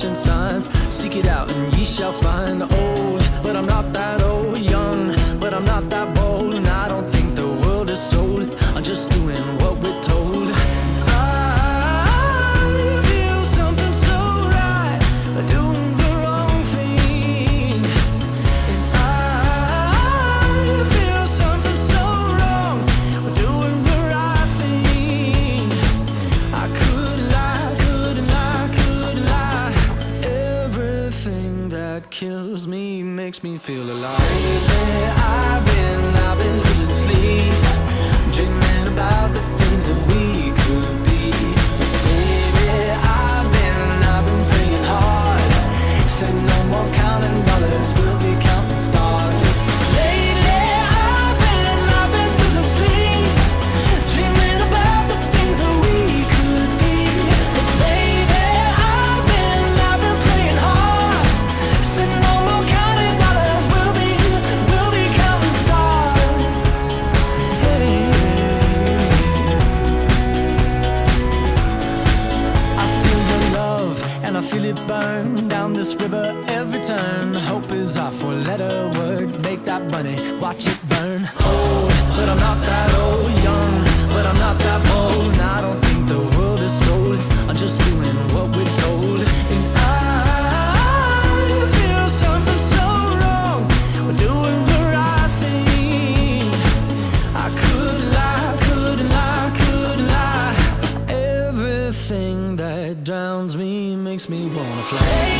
flashing signs. Seek it out and ye shall find. Old, but I'm not that old. Young, but I'm not that bold. And I don't think the world is sold. I'm just doing what we're told. I feel something so right, doing the wrong thing. And I feel something so wrong, doing the right thing. I could lie, couldn't lie, could lie. Everything that kills me makes me feel alive. Lately I've been losing sleep, dreaming about the things that we could be. Baby, I've been praying hard. Said no more counting dollars, we'll be counting stars. Lately I've been losing sleep, dreaming about the things that we could be. But baby, I've been praying hard. Said no more counting dollars, we'll be counting stars. Hey. I feel your love and I feel it burn down this river every turn. Hope is our four-letter word. Make that money, watch it burn. Old, but I'm not that old. Young, but I'm not that bold. And I don't think the world is sold. I'm just doing what we're told. And I feel something so wrong. We're doing the right thing. I could lie, couldn't lie, could lie. Everything that drowns me makes me wanna fly.